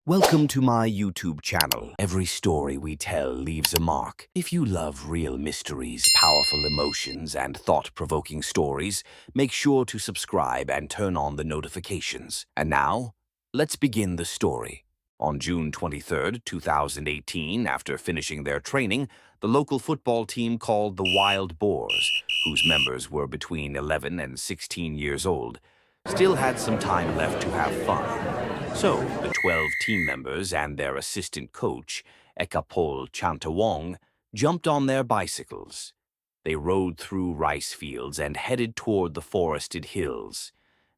Welcome to my YouTube channel. Every story we tell leaves a mark. If you love real mysteries, powerful emotions, and thought-provoking stories, make sure to subscribe and turn on the notifications. And now, let's begin the story. On June 23rd, 2018, after finishing their training, the local football team called the Wild Boars, whose members were between 11 and 16 years old, still had some time left to have fun. So, the 12 team members and their assistant coach, Tham Luang, jumped on their bicycles. They rode through rice fields and headed toward the forested hills.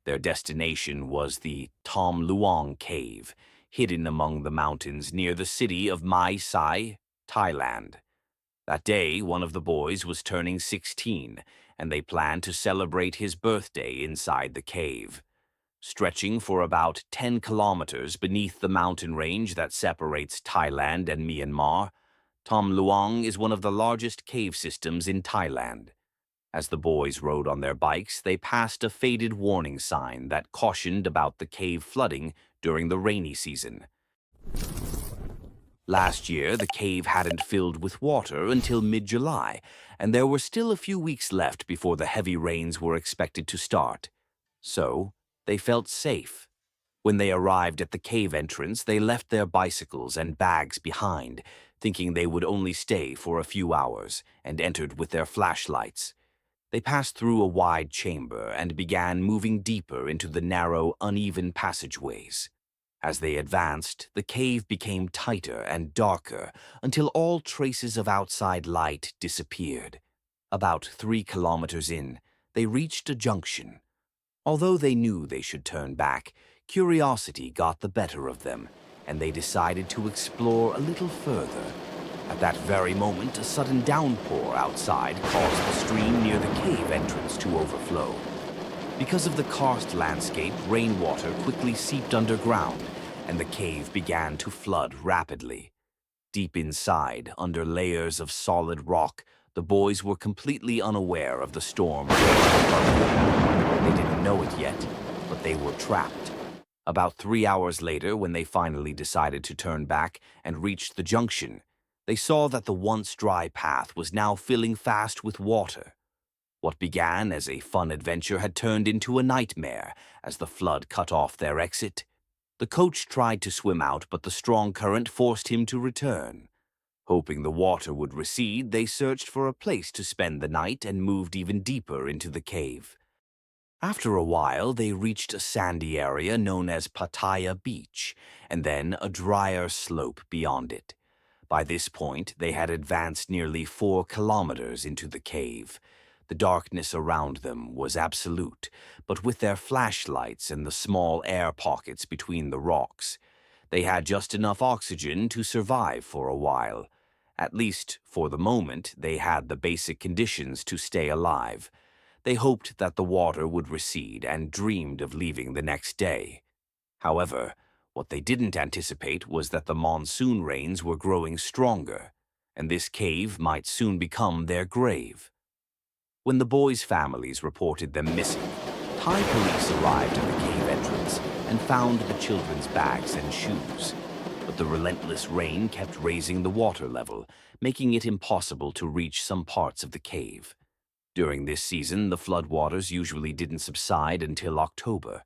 Their destination was the Tham Luang cave, hidden among the mountains near the city of Mae Sai, Thailand. That day, one of the boys was turning 16, and they planned to celebrate his birthday inside the cave. Stretching for about 10 kilometers beneath the mountain range that separates Thailand and Myanmar, Tham Luang is one of the largest cave systems in Thailand. As the boys rode on their bikes, they passed a faded warning sign that cautioned about the cave flooding during the rainy season. Last year, the cave hadn't filled with water until mid-July, and there were still a few weeks left before the heavy rains were expected to start. So, they felt safe. When they arrived at the cave entrance, they left their bicycles and bags behind, thinking they would only stay for a few hours, and entered with their flashlights. They passed through a wide chamber and began moving deeper into the narrow, uneven passageways. As they advanced, the cave became tighter and darker until all traces of outside light disappeared. About 3 kilometers in, they reached a junction. Although they knew they should turn back, curiosity got the better of them, and they decided to explore a little further. At that very moment, a sudden downpour outside caused the stream near the cave entrance to overflow. Because of the karst landscape, rainwater quickly seeped underground, and the cave began to flood rapidly. Deep inside, under layers of solid rock, the boys were completely unaware of the storm. They didn't know it yet, but they were trapped. About 3 hours later, when they finally decided to turn back and reached the junction, they saw that the once dry path was now filling fast with water. What began as a fun adventure had turned into a nightmare as the flood cut off their exit. The coach tried to swim out, but the strong current forced him to return. Hoping the water would recede, they searched for a place to spend the night and moved even deeper into the cave. After a while, they reached a sandy area known as Pattaya Beach, and then a drier slope beyond it. By this point, they had advanced nearly 4 kilometers into the cave. The darkness around them was absolute, but with their flashlights and the small air pockets between the rocks, they had just enough oxygen to survive for a while. At least, for the moment, they had the basic conditions to stay alive. They hoped that the water would recede and dreamed of leaving the next day. However, what they didn't anticipate was that the monsoon rains were growing stronger, and this cave might soon become their grave. When the boys' families reported them missing, Thai police arrived at the cave entrance and found the children's bags and shoes. But the relentless rain kept raising the water level, making it impossible to reach some parts of the cave. During this season, the floodwaters usually didn't subside until October.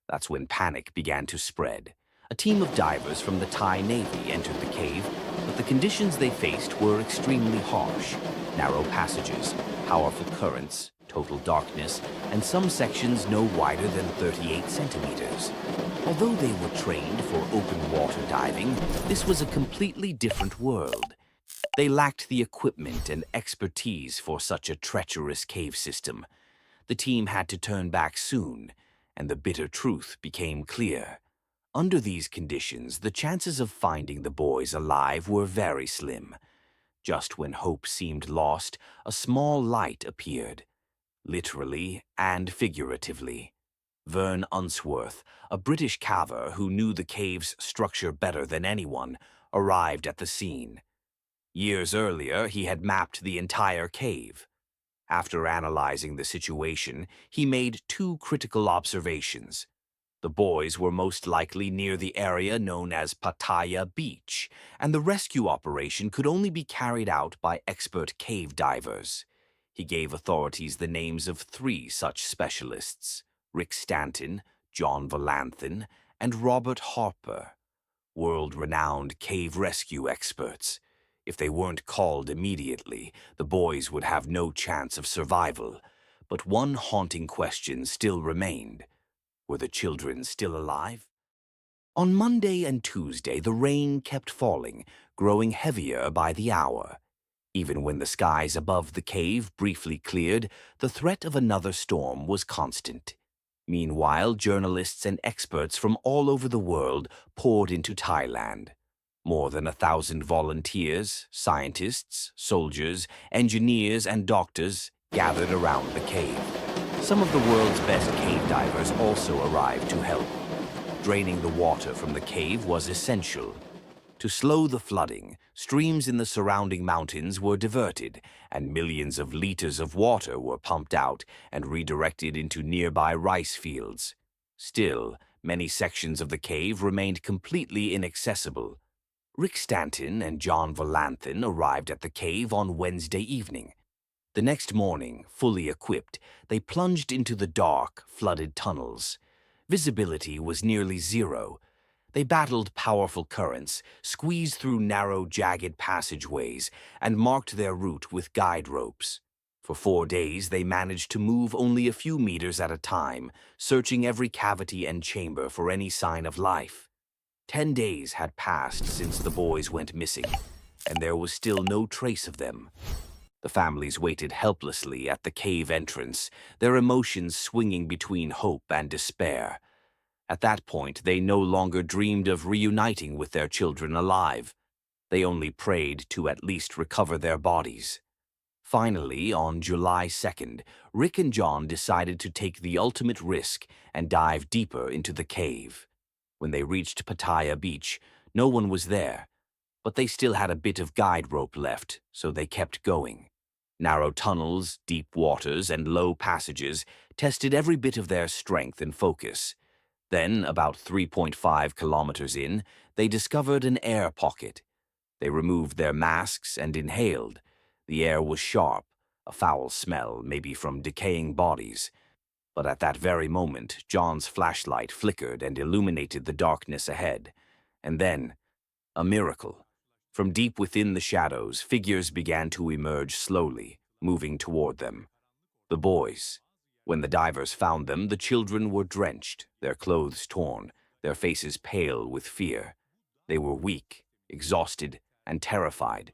That's when panic began to spread. A team of divers from the Thai Navy entered the cave, but the conditions they faced were extremely harsh. Narrow passages, powerful currents, total darkness, and some sections no wider than 38 centimeters. Although they were trained for open water diving, this was a completely different world. They lacked the equipment and expertise for such a treacherous cave system. The team had to turn back soon, and the bitter truth became clear. Under these conditions, the chances of finding the boys alive were very slim. Just when hope seemed lost, a small light appeared, literally and figuratively. Vern Unsworth, a British caver who knew the cave's structure better than anyone, arrived at the scene. Years earlier, he had mapped the entire cave. After analyzing the situation, he made 2 critical observations. The boys were most likely near the area known as Pattaya Beach, and the rescue operation could only be carried out by expert cave divers. He gave authorities the names of 3 such specialists: Rick Stanton, John Valanthan, and Robert Harper, world-renowned cave rescue experts. If they weren't called immediately, the boys would have no chance of survival. But one haunting question still remained. Were the children still alive? On Monday and Tuesday, the rain kept falling, growing heavier by the hour. Even when the skies above the cave briefly cleared, the threat of another storm was constant. Meanwhile, journalists and experts from all over the world poured into Thailand. More than 1,000 volunteers, scientists, soldiers, engineers, and doctors gathered around the cave. Some of the world's best cave divers also arrived to help. Draining the water from the cave was essential. To slow the flooding, streams in the surrounding mountains were diverted, and millions of liters of water were pumped out and redirected into nearby rice fields. Still, many sections of the cave remained completely inaccessible. Rick Stanton and John Valanthan arrived at the cave on Wednesday evening. The next morning, fully equipped, they plunged into the dark, flooded tunnels. Visibility was nearly zero. They battled powerful currents, squeezed through narrow, jagged passageways, and marked their route with guide ropes. For 4 days, they managed to move only a few meters at a time, searching every cavity and chamber for any sign of life. 10 days had passed since the boys went missing, and there was still no trace of them. The families waited helplessly at the cave entrance, their emotions swinging between hope and despair. At that point, they no longer dreamed of reuniting with their children alive. They only prayed to at least recover their bodies. Finally, on July 2nd, Rick and John decided to take the ultimate risk and dive deeper into the cave. When they reached Pattaya Beach, no one was there, but they still had a bit of guide rope left, so they kept going. Narrow tunnels, deep waters, and low passages tested every bit of their strength and focus. Then, about 3.5 kilometers in, they discovered an air pocket. They removed their masks and inhaled. The air was sharp, a foul smell, maybe from decaying bodies. But at that very moment, John's flashlight flickered and illuminated the darkness ahead. And then, a miracle. From deep within the shadows, figures began to emerge slowly, moving toward them. The boys. When the divers found them, the children were drenched, their clothes torn, their faces pale with fear. They were weak, exhausted, and terrified,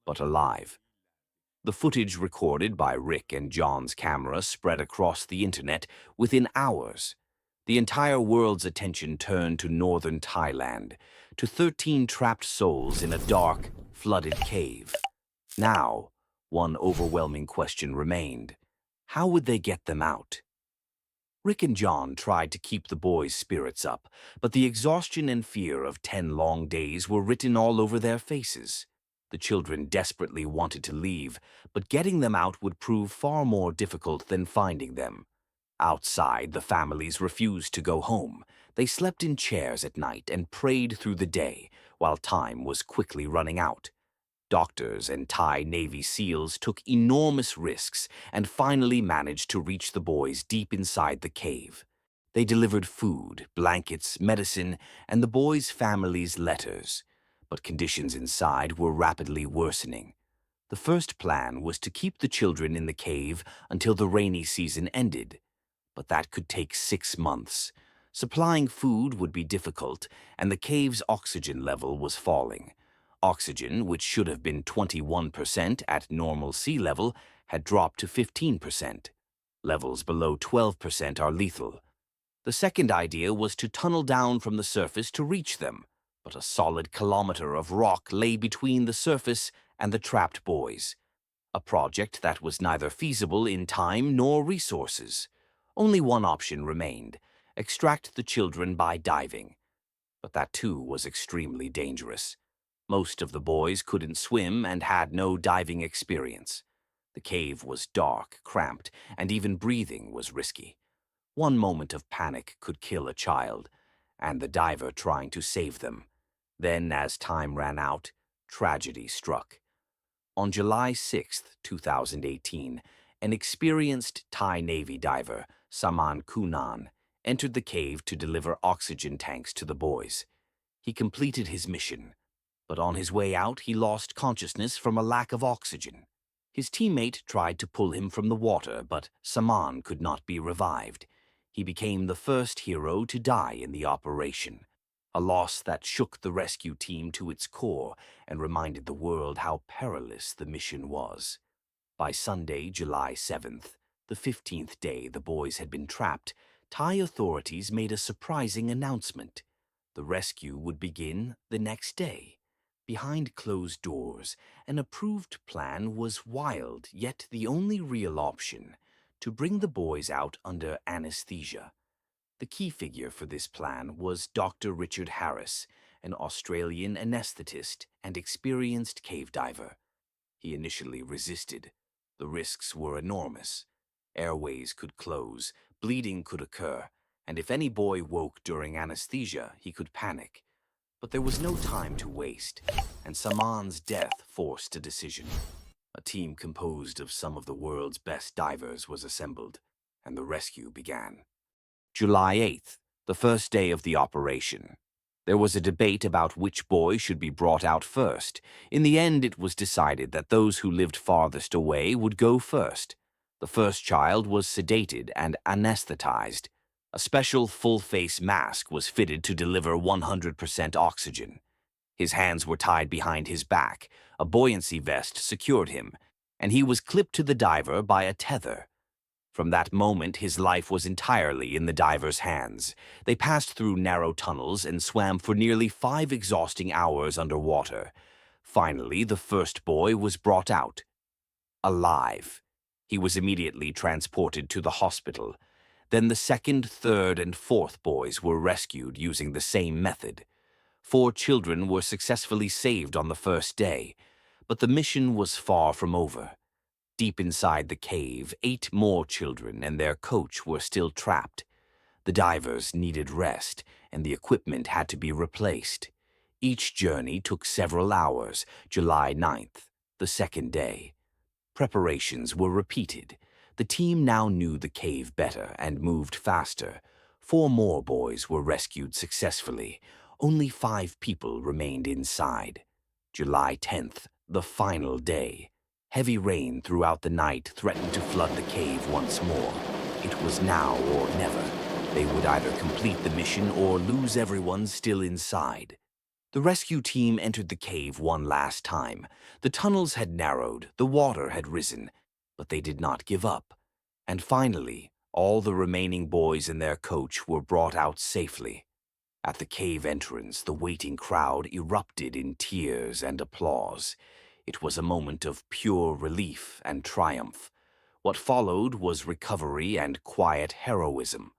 but alive. The footage recorded by Rick and John's camera spread across the internet within hours. The entire world's attention turned to northern Thailand, to 13 trapped souls in a dark, flooded cave. Now, one overwhelming question remained. How would they get them out? Rick and John tried to keep the boys' spirits up, but the exhaustion and fear of 10 long days were written all over their faces. The children desperately wanted to leave, but getting them out would prove far more difficult than finding them. Outside, the families refused to go home. They slept in chairs at night and prayed through the day, while time was quickly running out. Doctors and Thai Navy SEALs took enormous risks and finally managed to reach the boys deep inside the cave. They delivered food, blankets, medicine, and the boys' families' letters. But conditions inside were rapidly worsening. The first plan was to keep the children in the cave until the rainy season ended. But that could take 6 months. Supplying food would be difficult, and the cave's oxygen level was falling. Oxygen, which should have been 21% at normal sea level, had dropped to 15%. Levels below 12% are lethal. The second idea was to tunnel down from the surface to reach them, but a solid kilometer of rock lay between the surface and the trapped boys. A project that was neither feasible in time nor resources. Only one option remained: extract the children by diving. But that too was extremely dangerous. Most of the boys couldn't swim and had no diving experience. The cave was dark, cramped, and even breathing was risky. One moment of panic could kill a child, and the diver trying to save them. Then, as time ran out, tragedy struck. On July 6, 2018, an experienced Thai Navy diver, Saman Kunan, entered the cave to deliver oxygen tanks to the boys. He completed his mission, but on his way out he lost consciousness from a lack of oxygen. His teammate tried to pull him from the water, but Saman could not be revived. He became the first hero to die in the operation, a loss that shook the rescue team to its core and reminded the world how perilous the mission was. By Sunday, July 7th, the 15th day the boys had been trapped, Thai authorities made a surprising announcement. The rescue would begin the next day. Behind closed doors, an approved plan was wild, yet the only real option: to bring the boys out under anesthesia. The key figure for this plan was Dr. Richard Harris, an Australian anesthetist and experienced cave diver. He initially resisted. The risks were enormous. Airways could close, bleeding could occur, and if any boy woke during anesthesia, he could panic. But there was no time to waste, and Saman's death forced a decision. A team composed of some of the world's best divers was assembled, and the rescue began. July 8th, the first day of the operation. There was a debate about which boy should be brought out first. In the end, it was decided that those who lived farthest away would go first. The first child was sedated and anesthetized. A special full-face mask was fitted to deliver 100% oxygen. His hands were tied behind his back, a buoyancy vest secured him, and he was clipped to the diver by a tether. From that moment, his life was entirely in the diver's hands. They passed through narrow tunnels and swam for nearly 5 exhausting hours underwater. Finally, the first boy was brought out, alive. He was immediately transported to the hospital. Then the second, third, and fourth boys were rescued using the same method. 4 children were successfully saved on the first day, but the mission was far from over. Deep inside the cave, 8 more children and their coach were still trapped. The divers needed rest, and the equipment had to be replaced. Each journey took several hours. July 9th, the second day. Preparations were repeated. The team now knew the cave better and moved faster. 4 more boys were rescued successfully. Only 5 people remained inside. July 10th, the final day. Heavy rain throughout the night threatened to flood the cave once more. It was now or never. They would either complete the mission or lose everyone still inside. The rescue team entered the cave one last time. The tunnels had narrowed, the water had risen, but they did not give up. And finally, all the remaining boys and their coach were brought out safely. At the cave entrance, the waiting crowd erupted in tears and applause. It was a moment of pure relief and triumph. What followed was recovery and quiet heroism.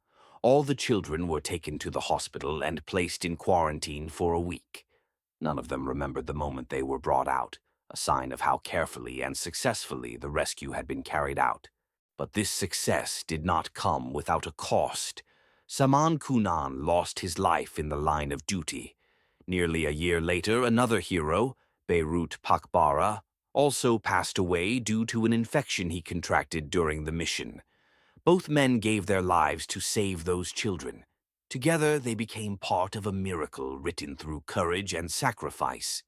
All the children were taken to the hospital and placed in quarantine for a week. None of them remembered the moment they were brought out, a sign of how carefully and successfully the rescue had been carried out. But this success did not come without a cost. Saman Kunan lost his life in the line of duty. Nearly a year later, another hero, Beirut Pakbara, also passed away due to an infection he contracted during the mission. Both men gave their lives to save those children. Together, they became part of a miracle written through courage and sacrifice.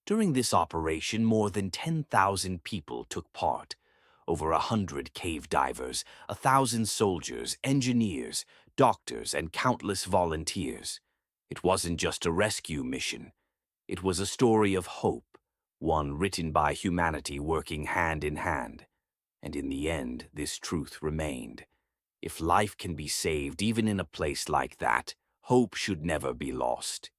During this operation, more than 10,000 people took part. Over 100 cave divers, 1,000 soldiers, engineers, doctors, and countless volunteers. It wasn't just a rescue mission. It was a story of hope, one written by humanity working hand in hand. And in the end, this truth remained. If life can be saved even in a place like that, hope should never be lost.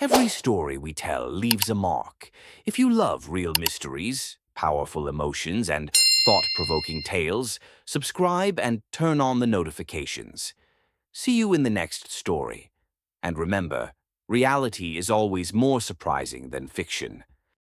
Every story we tell leaves a mark. If you love real mysteries, powerful emotions, and thought-provoking tales, subscribe and turn on the notifications. See you in the next story. And remember, reality is always more surprising than fiction.